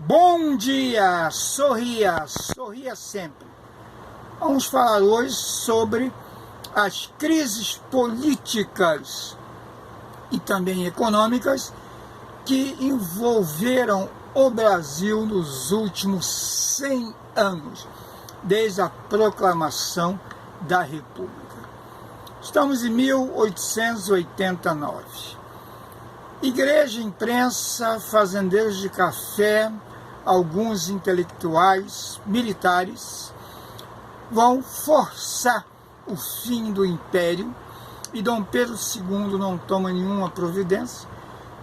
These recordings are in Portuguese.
Bom dia, sorria sempre. Vamos falar hoje sobre as crises políticas e também econômicas que envolveram o Brasil nos últimos 100 anos, desde a proclamação da República. Estamos em 1889. Igreja, imprensa, fazendeiros de café, alguns intelectuais, militares, vão forçar o fim do Império e Dom Pedro II não toma nenhuma providência,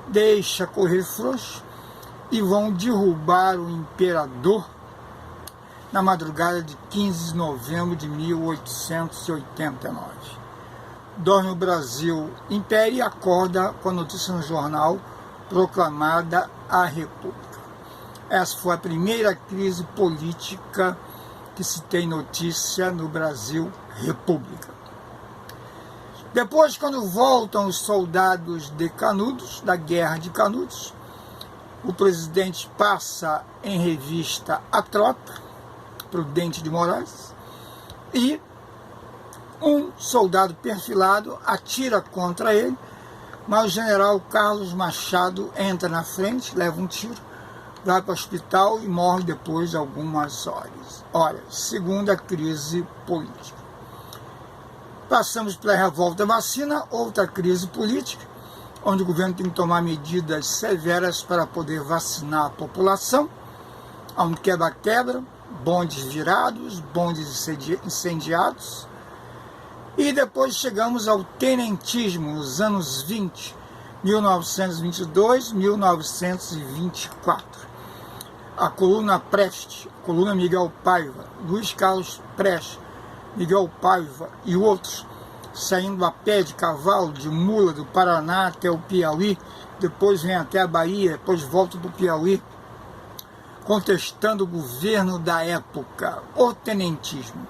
deixa correr frouxo e vão derrubar o imperador na madrugada de 15 de novembro de 1889. Dorme o Brasil Império e acorda com a notícia no jornal proclamada a República. Essa foi a primeira crise política que se tem notícia no Brasil República. Depois, quando voltam os soldados de Canudos, da Guerra de Canudos, o presidente passa em revista a tropa, Prudente de Moraes, e um soldado perfilado atira contra ele, mas o general Carlos Machado entra na frente, leva um tiro, vai para o hospital e morre depois de algumas horas. Olha, segunda crise política. Passamos pela revolta da vacina, outra crise política, onde o governo tem que tomar medidas severas para poder vacinar a população, há um quebra-quebra, bondes virados, bondes incendiados, e depois chegamos ao tenentismo, nos anos 20, 1922, 1924. A coluna Preste, coluna Miguel Paiva, Luiz Carlos Prestes, Miguel Paiva e outros, saindo a pé de cavalo, de mula, do Paraná até o Piauí, depois vem até a Bahia, depois volta para o Piauí, contestando o governo da época, o tenentismo.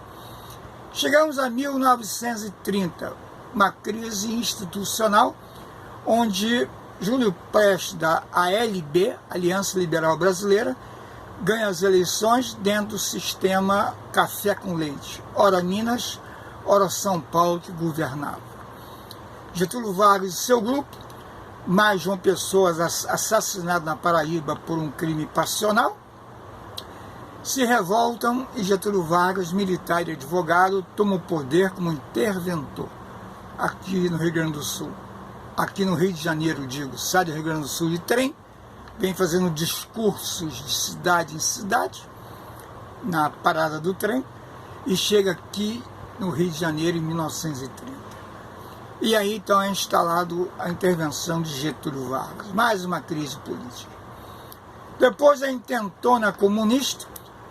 Chegamos a 1930, uma crise institucional, onde Júlio Prestes, da ALB, Aliança Liberal Brasileira, ganha as eleições dentro do sistema café com leite. Ora Minas, ora São Paulo que governava. Getúlio Vargas e seu grupo, mais João Pessoa assassinado na Paraíba por um crime passional, se revoltam e Getúlio Vargas, militar e advogado, toma o poder como interventor aqui no Rio Grande do Sul. Aqui no Rio de Janeiro, sai do Rio Grande do Sul de trem, vem fazendo discursos de cidade em cidade, na parada do trem, e chega aqui no Rio de Janeiro em 1930. E aí então é instalado a intervenção de Getúlio Vargas, mais uma crise política. Depois a intentona comunista,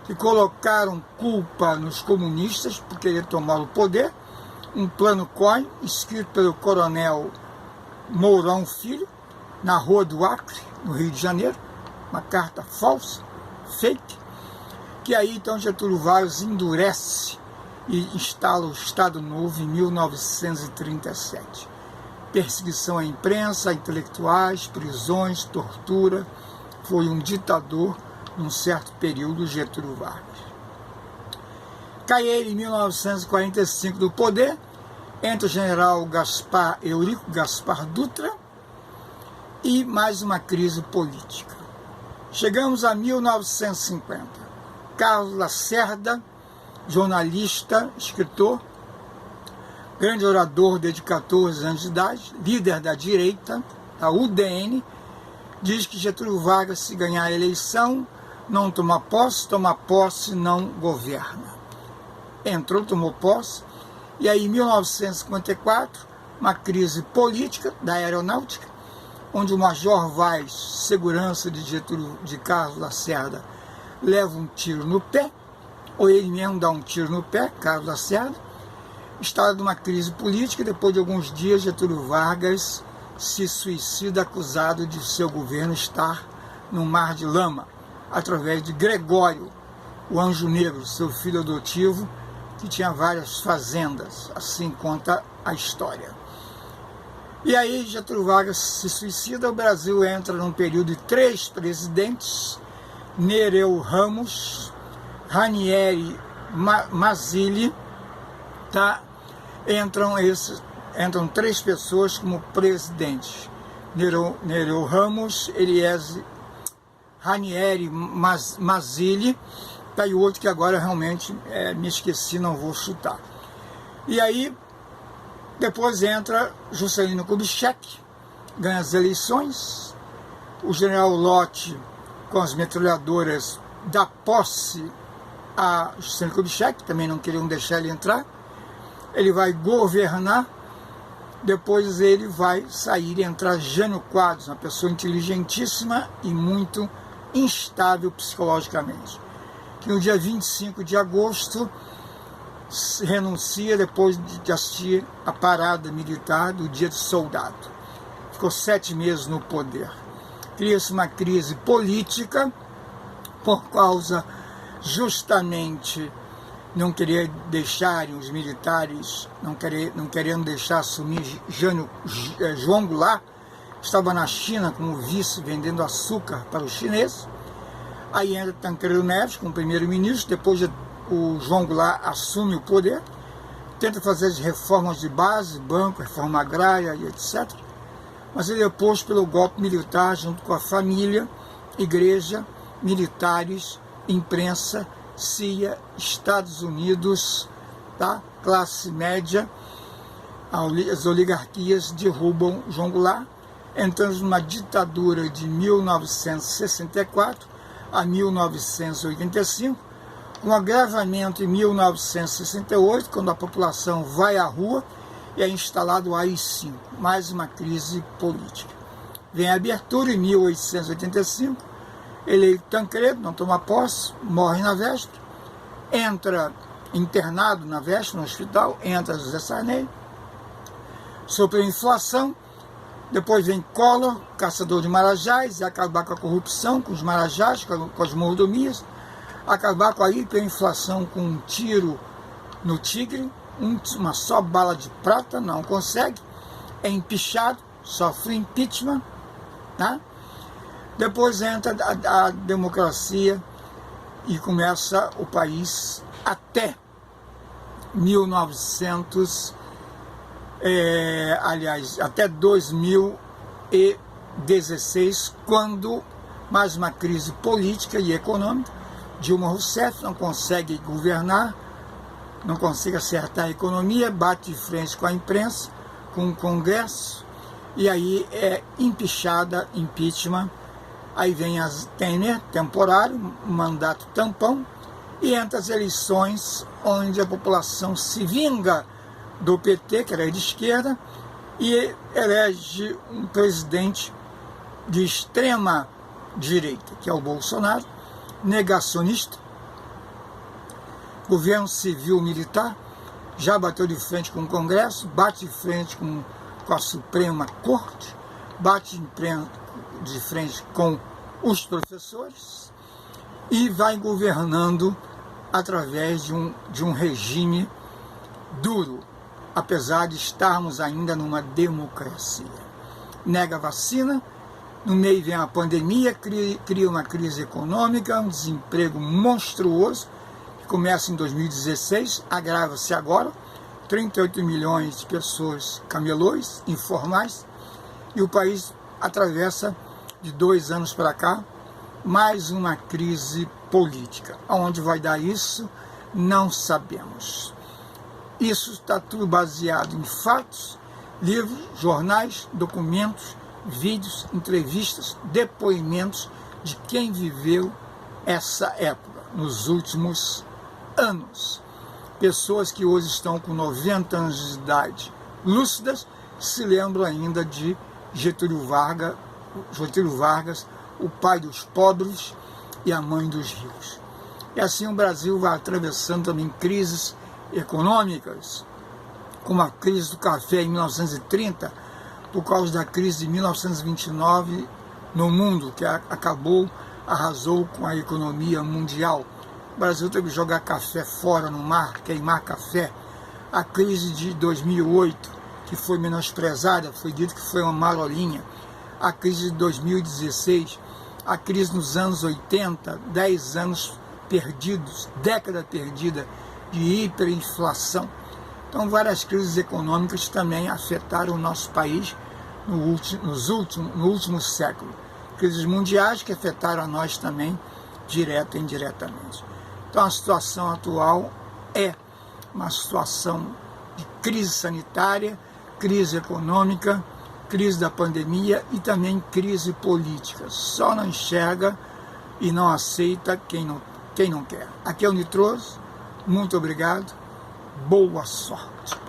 que colocaram culpa nos comunistas por querer tomar o poder, um plano COI, escrito pelo coronel Mourão Filho, na Rua do Acre, no Rio de Janeiro, uma carta falsa, fake, que aí então Getúlio Vargas endurece e instala o Estado Novo em 1937. Perseguição à imprensa, a intelectuais, prisões, tortura, foi um ditador num certo período, Getúlio Vargas. Cai ele em 1945 do poder, entra o general Eurico Gaspar Dutra, e mais uma crise política. Chegamos a 1950. Carlos Lacerda, jornalista, escritor, grande orador desde 14 anos de idade, líder da direita, da UDN, diz que Getúlio Vargas, se ganhar a eleição, não toma posse, não governa. Entrou, tomou posse, e aí em 1954, uma crise política da aeronáutica, onde o Major Vaz, segurança de Carlos Lacerda, leva um tiro no pé, ou ele mesmo dá um tiro no pé, Carlos Lacerda, está numa crise política, e depois de alguns dias Getúlio Vargas se suicida acusado de seu governo estar no mar de lama, através de Gregório, o Anjo Negro, seu filho adotivo, que tinha várias fazendas, assim conta a história. E aí Getúlio Vargas se suicida, o Brasil entra num período de 3 presidentes Nereu Ramos, Ranieri Mazzilli, tá? Entram 3 pessoas como presidentes. Nereu Ramos, Eliezer, Ranieri Mazzilli, tá? E o outro que agora realmente me esqueci, não vou chutar. E aí, depois entra Juscelino Kubitschek, ganha as eleições, o general Lott, com as metralhadoras, dá posse a Juscelino Kubitschek, também não queriam deixar ele entrar. Ele vai governar, depois ele vai sair e entrar Jânio Quadros, uma pessoa inteligentíssima e muito instável psicologicamente, que no dia 25 de agosto renuncia depois de assistir a parada militar do Dia do Soldado. Ficou 7 meses no poder. Cria-se uma crise política por causa justamente não querer deixarem os militares, não querendo deixar assumir João Goulart, estava na China como vice vendendo açúcar para os chineses. Aí entra Tancredo Neves como primeiro-ministro, depois o João Goulart assume o poder, tenta fazer as reformas de base, banco, reforma agrária e etc. Mas ele é posto pelo golpe militar junto com a família, igreja, militares, imprensa, CIA, Estados Unidos, tá? Classe média, as oligarquias derrubam João Goulart. Entramos numa ditadura de 1964 a 1985, um agravamento em 1968, quando a população vai à rua e é instalado o AI-5, mais uma crise política. Vem a abertura em 1885, eleito Tancredo, não toma posse, morre na véspera, entra internado na véspera, no hospital, entra José Sarney, sofreu inflação, depois vem Collor, caçador de marajás, e acabar com a corrupção, com os marajás, com as mordomias, acabar com a hiperinflação com um tiro no tigre, uma só bala de prata, não consegue, é empichado, sofre impeachment, tá? Depois entra a democracia e começa o país até até 2016, quando mais uma crise política e econômica. Dilma Rousseff não consegue governar, não consegue acertar a economia, bate de frente com a imprensa, com o Congresso, e aí é empichada, impeachment. Aí vem as Temer, temporário, mandato tampão, e entra as eleições onde a população se vinga do PT, que era de esquerda, e elege um presidente de extrema direita, que é o Bolsonaro, negacionista, governo civil militar, já bateu de frente com o Congresso, bate de frente com a Suprema Corte, bate de frente com os professores e vai governando através de um regime duro, apesar de estarmos ainda numa democracia. Nega a vacina, no meio vem a pandemia, cria uma crise econômica, um desemprego monstruoso, que começa em 2016, agrava-se agora, 38 milhões de pessoas camelôs, informais, e o país atravessa de 2 anos para cá mais uma crise política. Aonde vai dar isso, não sabemos. Isso está tudo baseado em fatos, livros, jornais, documentos, vídeos, entrevistas, depoimentos de quem viveu essa época, nos últimos anos. Pessoas que hoje estão com 90 anos de idade, lúcidas, se lembram ainda de Getúlio Vargas, o pai dos pobres e a mãe dos ricos. E assim o Brasil vai atravessando também crises econômicas, como a crise do café em 1930, por causa da crise de 1929 no mundo, que arrasou com a economia mundial. O Brasil teve que jogar café fora no mar, queimar café. A crise de 2008, que foi menosprezada, foi dito que foi uma marolinha. A crise de 2016, a crise nos anos 80, 10 anos perdidos, década perdida de hiperinflação. Então, várias crises econômicas também afetaram o nosso país no último século. Crises mundiais que afetaram a nós também, direta e indiretamente. Então, a situação atual é uma situação de crise sanitária, crise econômica, crise da pandemia e também crise política. Só não enxerga e não aceita quem não quer. Aqui é o Nitroso, muito obrigado, boa sorte.